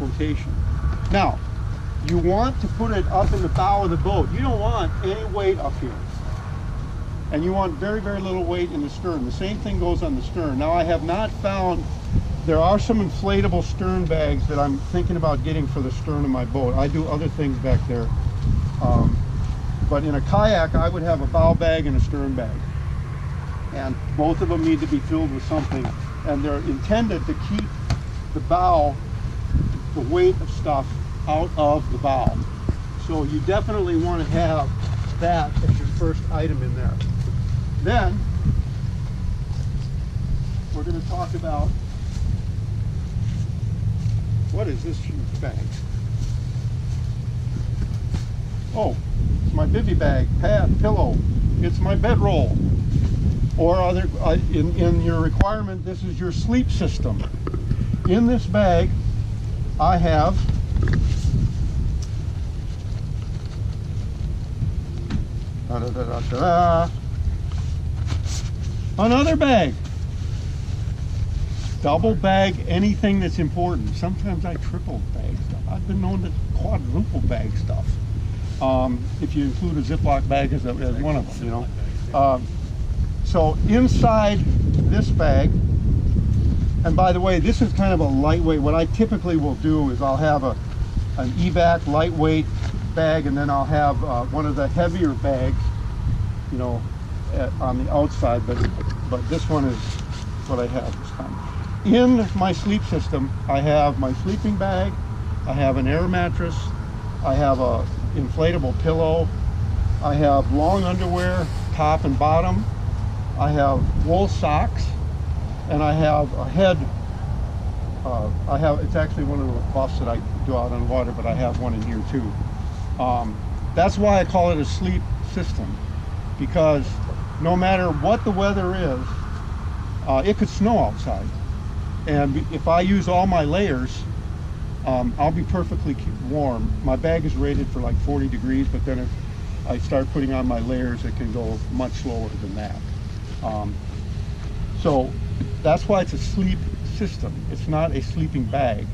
flotation. Now, you want to put it up in the bow of the boat. You don't want any weight up here. And you want very, very little weight in the stern. The same thing goes on the stern. Now, I have not found, there are some inflatable stern bags that I'm thinking about getting for the stern of my boat. I do other things back there. But in a kayak, I would have a bow bag and a stern bag. And both of them need to be filled with something. And they're intended to keep the bow, the weight of stuff, out of the bow. So you definitely want to have that as your first item in there. Then we're going to talk about, what is this huge bag? Oh, it's my bivy bag, pad, pillow. It's my bedroll. Or other, in your requirement, this is your sleep system. In this bag, I have another bag. Double bag anything that's important. Sometimes I triple bag stuff. I've been known to quadruple bag stuff. If you include a Ziploc bag as one of them, you know. So inside this bag, and by the way, this is kind of a lightweight. What I typically will do is I'll have an evac lightweight bag, and then I'll have one of the heavier bags, you know, on the outside. But this one is what I have this time. In my sleep system, I have my sleeping bag, I have an air mattress, I have a inflatable pillow, I have long underwear, top and bottom, I have wool socks, and I have a head. It's actually one of the buffs that I do out on water, but I have one in here too. That's why I call it a sleep system, because no matter what the weather is, it could snow outside. And if I use all my layers, I'll be perfectly warm. My bag is rated for like 40 degrees, but then if I start putting on my layers, it can go much slower than that. So that's why it's a sleep system. It's not a sleeping bag.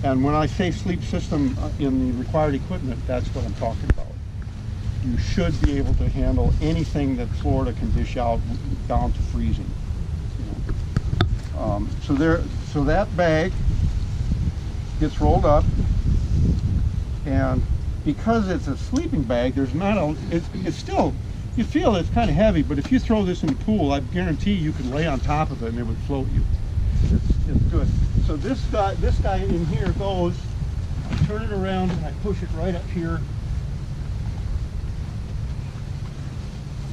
And when I say sleep system in the required equipment, that's what I'm talking about. You should be able to handle anything that Florida can dish out down to freezing. You know? So that bag gets rolled up, and because it's a sleeping bag, there's not a, it's still, you feel it's kind of heavy, but if you throw this in the pool, I guarantee you can lay on top of it and it would float you. It's good. So this guy in here goes, I turn it around and I push it right up here.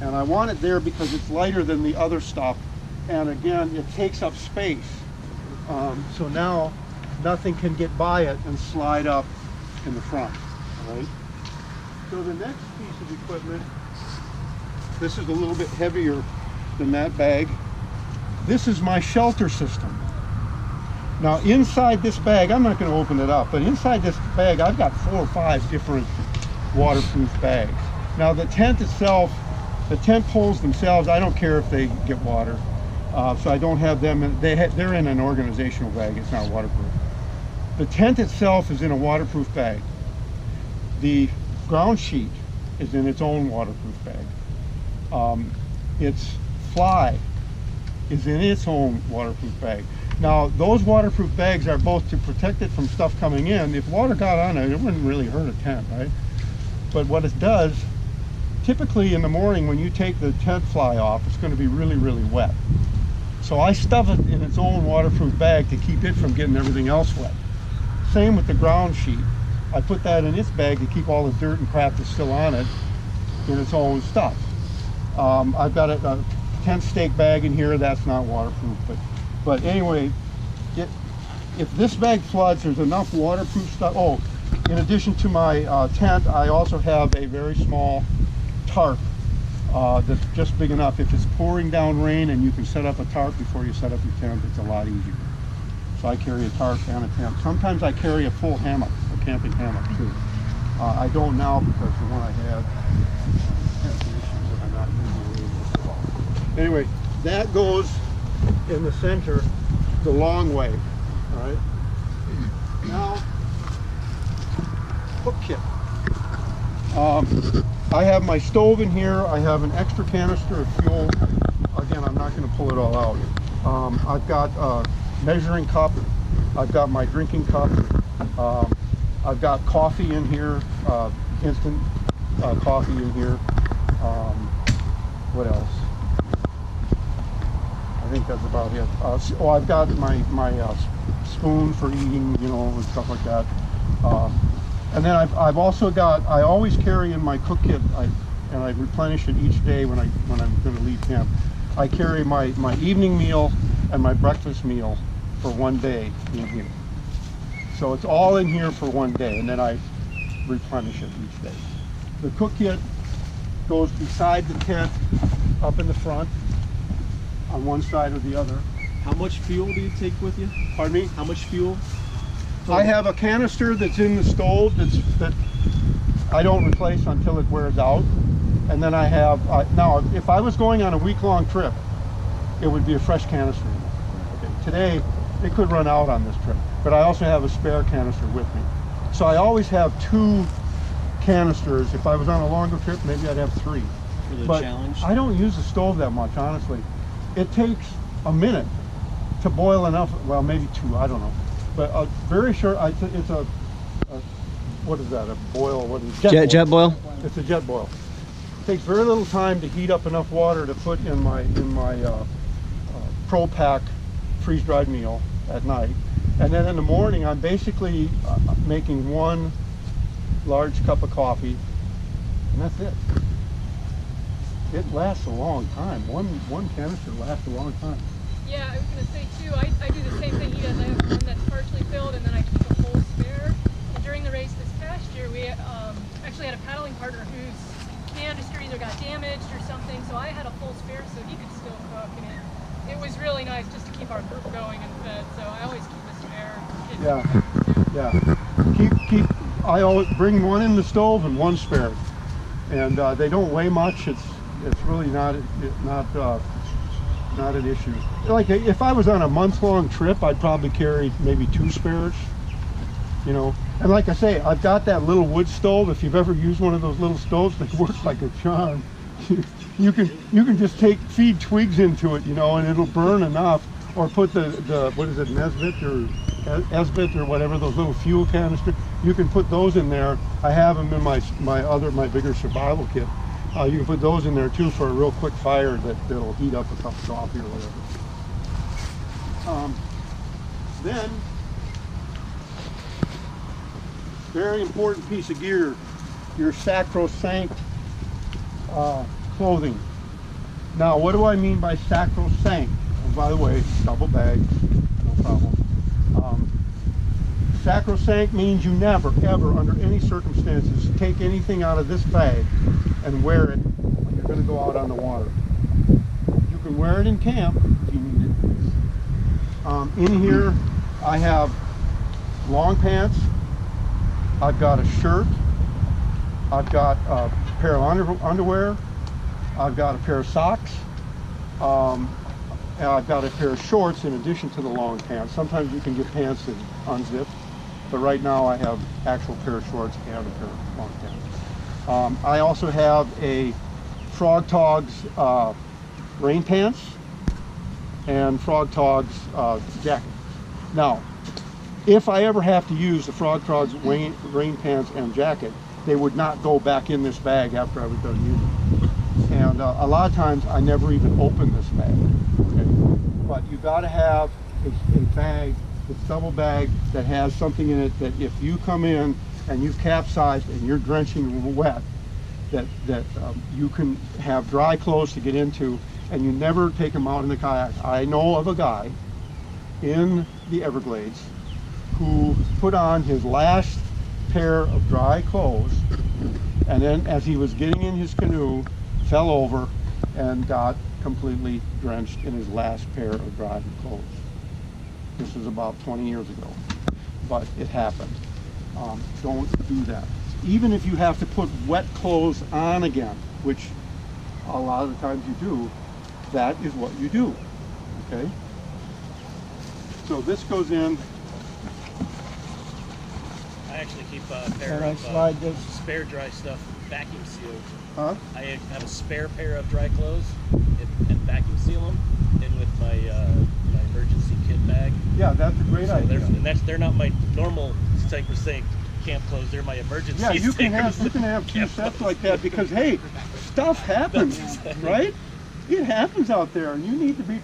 And I want it there because it's lighter than the other stuff. And again, it takes up space. So now nothing can get by it and slide up in the front. All right? So the next piece of equipment, this is a little bit heavier than that bag. This is my shelter system. Now inside this bag, I'm not going to open it up, but inside this bag I've got 4 or 5 different waterproof bags. Now the tent itself, the tent poles themselves, I don't care if they get water. So I don't have them, they're in an organizational bag, it's not waterproof. The tent itself is in a waterproof bag. The ground sheet is in its own waterproof bag. Its fly is in its own waterproof bag. Now those waterproof bags are both to protect it from stuff coming in. If water got on it, it wouldn't really hurt a tent, right? But what it does, typically in the morning when you take the tent fly off, it's going to be really, really wet. So I stuff it in its own waterproof bag to keep it from getting everything else wet. Same with the ground sheet. I put that in its bag to keep all the dirt and crap that's still on it in its own stuff. I've got a tent stake bag in here that's not waterproof, but anyway, if this bag floods, there's enough waterproof stuff. Oh, in addition to my tent, I also have a very small tarp that's just big enough. If it's pouring down rain and you can set up a tarp before you set up your tent, it's a lot easier. So I carry a tarp and a tent. Sometimes I carry a full hammock, a camping hammock too. I don't now because the one I had had some issues that I'm not using anymore. Anyway, that goes in the center the long way. All right. cook kit. I have my stove in here. I have an extra canister of fuel. Again, I'm not going to pull it all out. I've got a measuring cup. I've got my drinking cup. I've got coffee in here, instant coffee in here. What else? I think that's about it. I've got my spoon for eating, you know, and stuff like that. And then I've also got, I always carry in my cook kit, and I replenish it each day when I'm going to leave camp. I carry my evening meal and my breakfast meal for one day in here. So it's all in here for one day, and then I replenish it each day. The cook kit goes beside the tent, up in the front, on one side or the other. How much fuel do you take with you? Pardon me? How much fuel? I have a canister that's in the stove that I don't replace until it wears out. And then I have, now if I was going on a week-long trip, it would be a fresh canister. Okay. Today, it could run out on this trip, but I also have a spare canister with me. So I always have 2 canisters. If I was on a longer trip, maybe I'd have 3. For the but challenge? I don't use the stove that much, honestly. It takes a minute to boil enough, well, maybe 2, I don't know. But a very short, it's a what is that, a boil, what is it? Jet boil? It's a jet boil. It takes very little time to heat up enough water to put in my Pro Pack freeze-dried meal at night. And then in the morning, I'm basically making 1 large cup of coffee, and that's it. It lasts a long time. One canister lasts a long time. Yeah, I was going to say too, I do the same thing he does. I have one that's partially filled and then I keep a full spare. And during the race this past year, we actually had a paddling partner whose canister either got damaged or something, so I had a full spare so he could still cook. And it was really nice just to keep our group going and fed, so I always keep a spare. Yeah. I always bring 1 in the stove and 1 spare. And they don't weigh much. It's really not an issue. Like if I was on a month-long trip, I'd probably carry maybe 2 spares, you know. And like I say, I've got that little wood stove. If you've ever used one of those little stoves, they work like a charm. You can just feed twigs into it, you know, and it'll burn enough. Or put the what is it, Nesbit or Esbit or whatever, those little fuel canisters. You can put those in there. I have them in my bigger survival kit. You can put those in there too for a real quick fire that'll heat up a cup of coffee or whatever. Then, very important piece of gear, your sacrosanct clothing. Now, what do I mean by sacrosanct? And by the way, double bag, no problem. Sacrosanct means you never, ever, under any circumstances, take anything out of this bag and wear it when you're going to go out on the water. You can wear it in camp if you need it. In here, I have long pants. I've got a shirt. I've got a pair of underwear. I've got a pair of socks. And I've got a pair of shorts in addition to the long pants. Sometimes you can get pants that unzip, but right now I have actual pair of shorts and a pair of long pants. I also have a Frog Togs rain pants and Frog Togs jacket. Now, if I ever have to use the Frog Togs rain pants and jacket, they would not go back in this bag after I was done using it. And a lot of times I never even open this bag. Okay? But you got to have a bag, this double bag that has something in it that if you come in and you've capsized and you're drenching wet, that you can have dry clothes to get into, and you never take them out in the kayak. I know of a guy in the Everglades who put on his last pair of dry clothes, and then as he was getting in his canoe, fell over and got completely drenched in his last pair of dry clothes. This was about 20 years ago, but it happened. Don't do that. Even if you have to put wet clothes on again, which a lot of the times you do, that is what you do, okay? So this goes in I actually keep a pair And I of slide this, spare dry stuff vacuum sealed. huh? I have a spare pair of dry clothes and vacuum seal them in with my my emergency kit bag. Yeah, that's a great So idea. they're not my normal type of thing camp clothes. They're my emergency. Yeah, you can have stickers. two Camp sets clothes. like that because hey, stuff happens, right? It happens out there, and you need to be